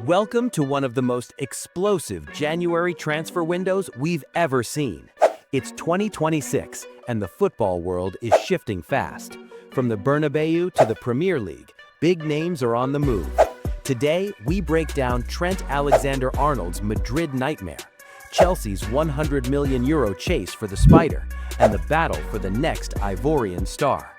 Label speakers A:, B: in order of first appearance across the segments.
A: Welcome to one of the most explosive January transfer windows we've ever seen. It's 2026, and the football world is shifting fast. From the Bernabeu to the Premier League, big names are on the move. Today, we break down Trent Alexander-Arnold's Madrid nightmare, Chelsea's €100 million chase for the Spider, and the battle for the next Ivorian star.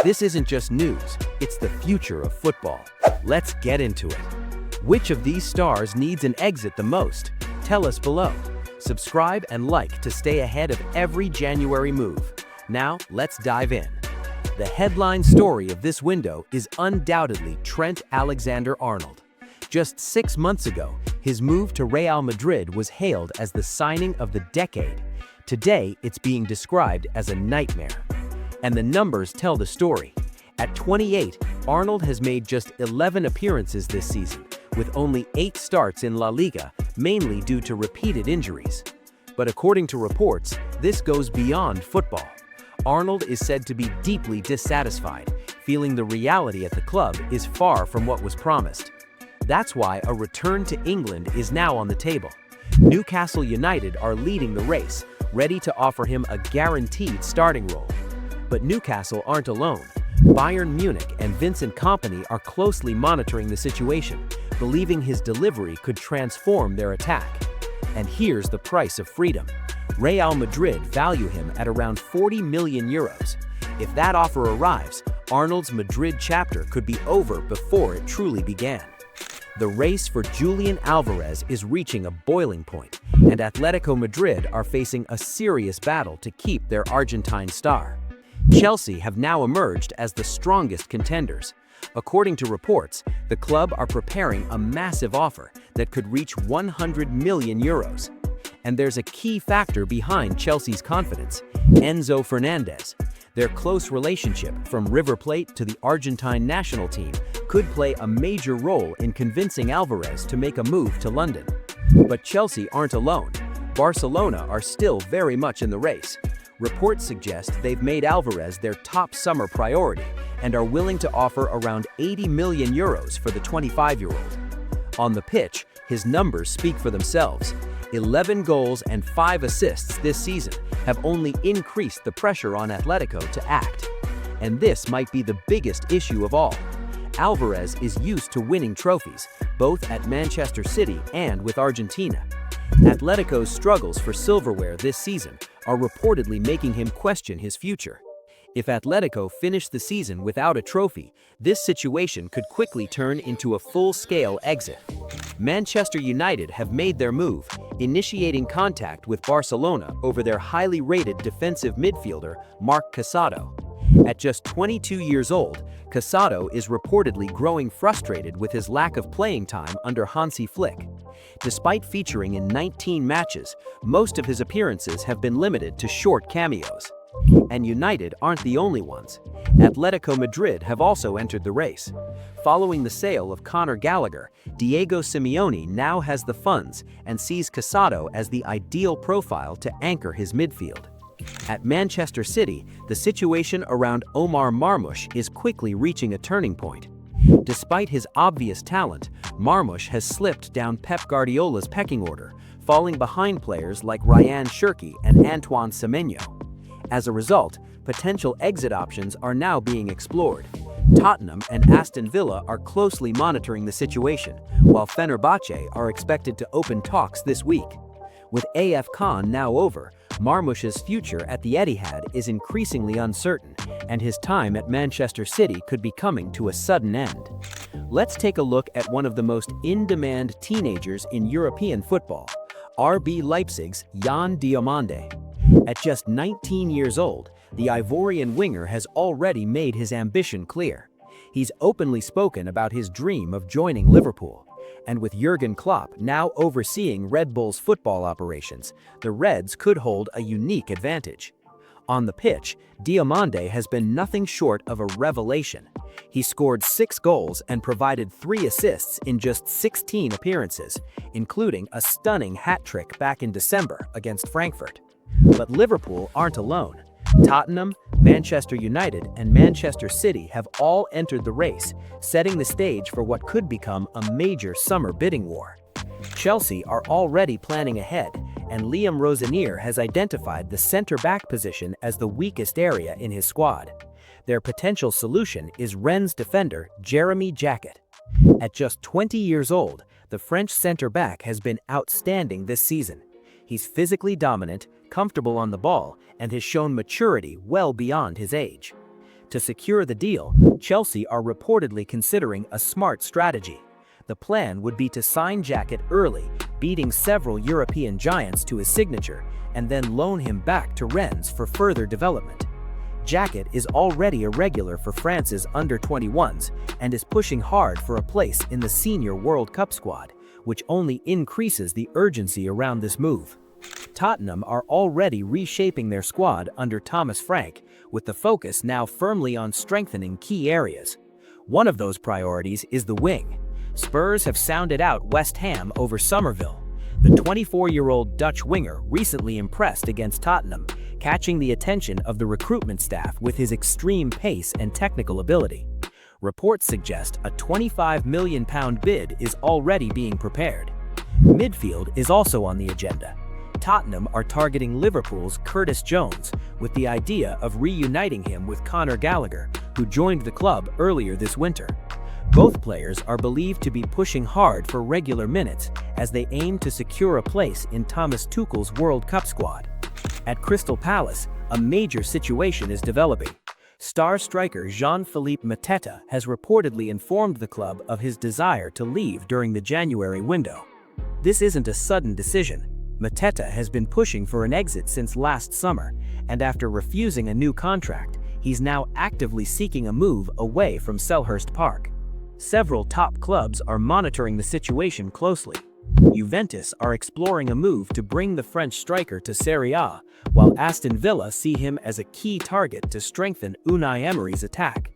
A: This isn't just news, it's the future of football. Let's get into it. Which of these stars needs an exit the most? Tell us below. Subscribe and like to stay ahead of every January move. Now, let's dive in. The headline story of this window is undoubtedly Trent Alexander-Arnold. Just 6 months ago, his move to Real Madrid was hailed as the signing of the decade. Today, it's being described as a nightmare. And the numbers tell the story. At 28, Arnold has made just 11 appearances this season, with only 8 starts in La Liga, mainly due to repeated injuries. But according to reports, this goes beyond football. Arnold is said to be deeply dissatisfied, feeling the reality at the club is far from what was promised. That's why a return to England is now on the table. Newcastle United are leading the race, ready to offer him a guaranteed starting role. But Newcastle aren't alone. Bayern Munich and Vincent Kompany are closely monitoring the situation, believing his delivery could transform their attack. And here's the price of freedom. Real Madrid value him at around €40 million. If that offer arrives, Arnold's Madrid chapter could be over before it truly began. The race for Julian Alvarez is reaching a boiling point, and Atletico Madrid are facing a serious battle to keep their Argentine star. Chelsea have now emerged as the strongest contenders. According to reports, the club are preparing a massive offer that could reach €100 million. And there's a key factor behind Chelsea's confidence: Enzo Fernandez. Their close relationship from River Plate to the Argentine national team could play a major role in convincing Alvarez to make a move to London. But Chelsea aren't alone. Barcelona are still very much in the race. Reports suggest they've made Alvarez their top summer priority and are willing to offer around €80 million for the 25-year-old. On the pitch, his numbers speak for themselves. 11 goals and 5 assists this season have only increased the pressure on Atletico to act. And this might be the biggest issue of all. Alvarez is used to winning trophies, both at Manchester City and with Argentina. Atletico's struggles for silverware this season are reportedly making him question his future. If Atletico finish the season without a trophy, this situation could quickly turn into a full-scale exit. Manchester United have made their move, initiating contact with Barcelona over their highly rated defensive midfielder, Marc Casado. At just 22 years old, Casado is reportedly growing frustrated with his lack of playing time under Hansi Flick. Despite featuring in 19 matches, most of his appearances have been limited to short cameos. And United aren't the only ones. Atletico Madrid have also entered the race. Following the sale of Conor Gallagher, Diego Simeone now has the funds and sees Casado as the ideal profile to anchor his midfield. At Manchester City, the situation around Omar Marmoush is quickly reaching a turning point. Despite his obvious talent, Marmoush has slipped down Pep Guardiola's pecking order, falling behind players like Ryan Cherki and Antoine Semenyo. As a result, potential exit options are now being explored. Tottenham and Aston Villa are closely monitoring the situation, while Fenerbahce are expected to open talks this week. With AF Khan now over, Marmoush's future at the Etihad is increasingly uncertain, and his time at Manchester City could be coming to a sudden end. Let's take a look at one of the most in-demand teenagers in European football, RB Leipzig's Yann Diomande. At just 19 years old, the Ivorian winger has already made his ambition clear. He's openly spoken about his dream of joining Liverpool. And with Jurgen Klopp now overseeing Red Bull's football operations, the Reds could hold a unique advantage. On the pitch, Diomande has been nothing short of a revelation. He scored 6 goals and provided 3 assists in just 16 appearances, including a stunning hat-trick back in December against Frankfurt. But Liverpool aren't alone. Tottenham, Manchester United and Manchester City have all entered the race, setting the stage for what could become a major summer bidding war. Chelsea are already planning ahead, and Liam Rosenior has identified the center-back position as the weakest area in his squad. Their potential solution is Rennes defender Jeremy Jacquet. At just 20 years old, the French center-back has been outstanding this season. He's physically dominant, comfortable on the ball, and has shown maturity well beyond his age. To secure the deal, Chelsea are reportedly considering a smart strategy. The plan would be to sign Jacquet early, beating several European giants to his signature, and then loan him back to Rennes for further development. Jacquet is already a regular for France's under-21s and is pushing hard for a place in the senior World Cup squad, which only increases the urgency around this move. Tottenham are already reshaping their squad under Thomas Frank, with the focus now firmly on strengthening key areas. One of those priorities is the wing. Spurs have sounded out West Ham over Somerville. The 24-year-old Dutch winger recently impressed against Tottenham, catching the attention of the recruitment staff with his extreme pace and technical ability. Reports suggest a £25 million bid is already being prepared. Midfield is also on the agenda. Tottenham are targeting Liverpool's Curtis Jones, with the idea of reuniting him with Conor Gallagher, who joined the club earlier this winter. Both players are believed to be pushing hard for regular minutes as they aim to secure a place in Thomas Tuchel's World Cup squad. At Crystal Palace, a major situation is developing. Star striker Jean-Philippe Mateta has reportedly informed the club of his desire to leave during the January window. This isn't a sudden decision. Mateta has been pushing for an exit since last summer, and after refusing a new contract, he's now actively seeking a move away from Selhurst Park. Several top clubs are monitoring the situation closely. Juventus are exploring a move to bring the French striker to Serie A, while Aston Villa see him as a key target to strengthen Unai Emery's attack.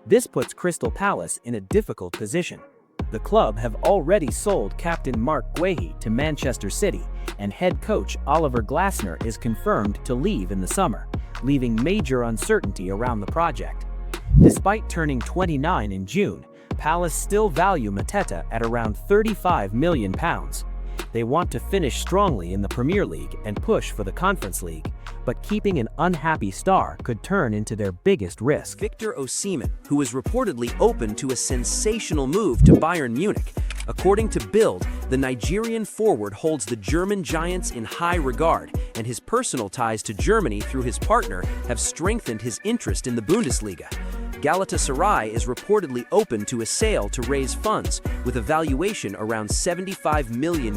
A: This puts Crystal Palace in a difficult position. The club have already sold captain Marc Guéhi to Manchester City, and head coach Oliver Glasner is confirmed to leave in the summer, leaving major uncertainty around the project. Despite turning 29 in June, Palace still value Mateta at around £35 million. They want to finish strongly in the Premier League and push for the Conference League, but keeping an unhappy star could turn into their biggest risk.
B: Victor Osimhen, who is reportedly open to a sensational move to Bayern Munich. According to Bild, the Nigerian forward holds the German giants in high regard, and his personal ties to Germany through his partner have strengthened his interest in the Bundesliga. Galatasaray is reportedly open to a sale to raise funds, with a valuation around €75 million.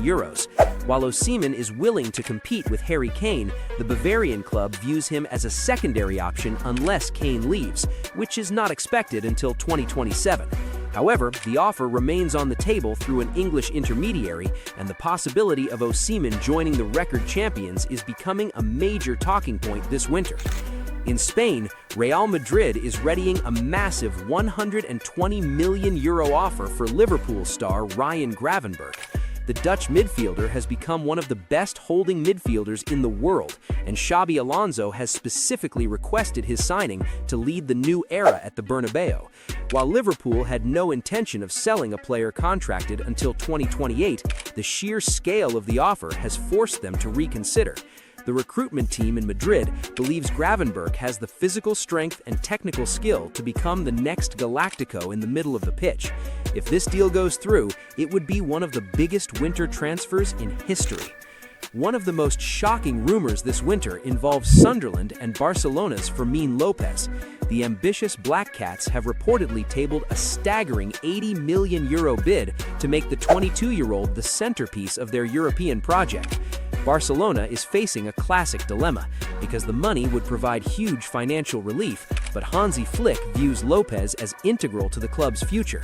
B: While Osimhen is willing to compete with Harry Kane, the Bavarian club views him as a secondary option unless Kane leaves, which is not expected until 2027. However, the offer remains on the table through an English intermediary, and the possibility of Osimhen joining the record champions is becoming a major talking point this winter. In Spain, Real Madrid is readying a massive €120 million offer for Liverpool star Ryan Gravenberch. The Dutch midfielder has become one of the best holding midfielders in the world, and Xabi Alonso has specifically requested his signing to lead the new era at the Bernabeu. While Liverpool had no intention of selling a player contracted until 2028, the sheer scale of the offer has forced them to reconsider. The recruitment team in Madrid believes Gravenberch has the physical strength and technical skill to become the next Galactico in the middle of the pitch. If this deal goes through, it would be one of the biggest winter transfers in history. One of the most shocking rumors this winter involves Sunderland and Barcelona's Fermín López. The ambitious Black Cats have reportedly tabled a staggering €80 million bid to make the 22-year-old the centerpiece of their European project. Barcelona is facing a classic dilemma, because the money would provide huge financial relief, but Hansi Flick views Lopez as integral to the club's future.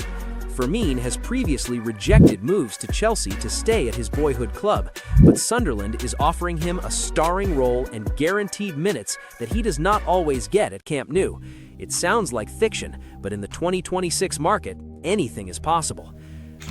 B: Fermín has previously rejected moves to Chelsea to stay at his boyhood club, but Sunderland is offering him a starring role and guaranteed minutes that he does not always get at Camp Nou. It sounds like fiction, but in the 2026 market, anything is possible.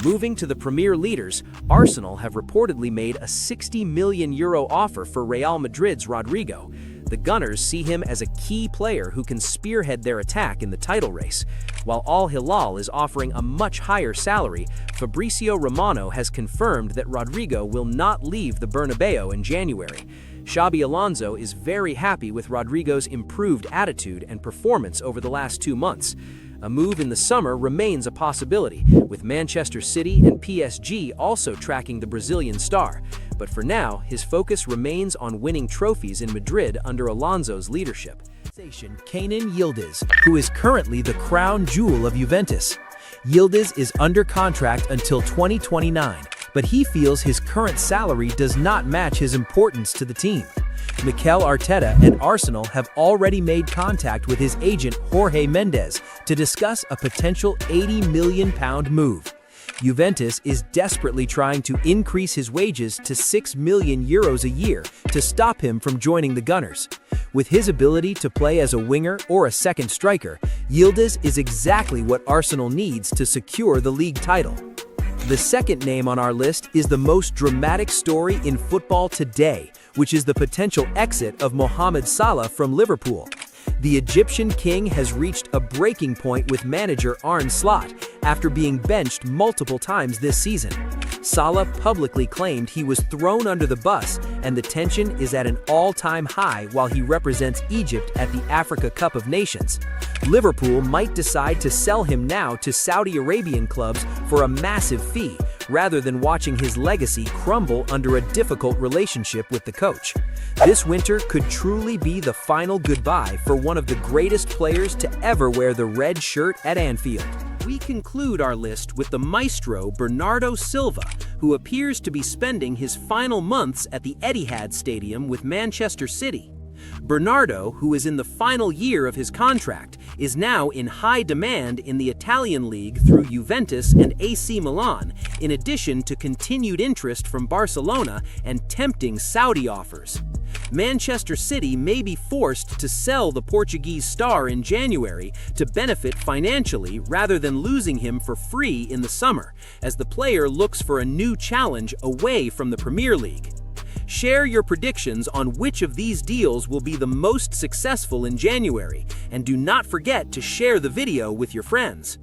B: Moving to the Premier leaders, Arsenal have reportedly made a €60 million offer for Real Madrid's Rodrigo. The Gunners see him as a key player who can spearhead their attack in the title race. While Al Hilal is offering a much higher salary, Fabrizio Romano has confirmed that Rodrigo will not leave the Bernabeu in January. Xabi Alonso is very happy with Rodrigo's improved attitude and performance over the last 2 months. A move in the summer remains a possibility, with Manchester City and PSG also tracking the Brazilian star. But for now, his focus remains on winning trophies in Madrid under Alonso's leadership.
A: Kenan Yildiz, who is currently the crown jewel of Juventus. Yildiz is under contract until 2029, but he feels his current salary does not match his importance to the team. Mikel Arteta and Arsenal have already made contact with his agent Jorge Mendes to discuss a potential £80 million move. Juventus is desperately trying to increase his wages to €6 million a year to stop him from joining the Gunners. With his ability to play as a winger or a second striker, Yildiz is exactly what Arsenal needs to secure the league title. The second name on our list is the most dramatic story in football today, which is the potential exit of Mohamed Salah from Liverpool. The Egyptian king has reached a breaking point with manager Arne Slot after being benched multiple times this season. Salah publicly claimed he was thrown under the bus, and the tension is at an all-time high while he represents Egypt at the Africa Cup of Nations. Liverpool might decide to sell him now to Saudi Arabian clubs for a massive fee, rather than watching his legacy crumble under a difficult relationship with the coach. This winter could truly be the final goodbye for one of the greatest players to ever wear the red shirt at Anfield. We conclude our list with the maestro Bernardo Silva, who appears to be spending his final months at the Etihad Stadium with Manchester City. Bernardo, who is in the final year of his contract, is now in high demand in the Italian league through Juventus and AC Milan, in addition to continued interest from Barcelona and tempting Saudi offers. Manchester City may be forced to sell the Portuguese star in January to benefit financially rather than losing him for free in the summer, as the player looks for a new challenge away from the Premier League. Share your predictions on which of these deals will be the most successful in January, and do not forget to share the video with your friends.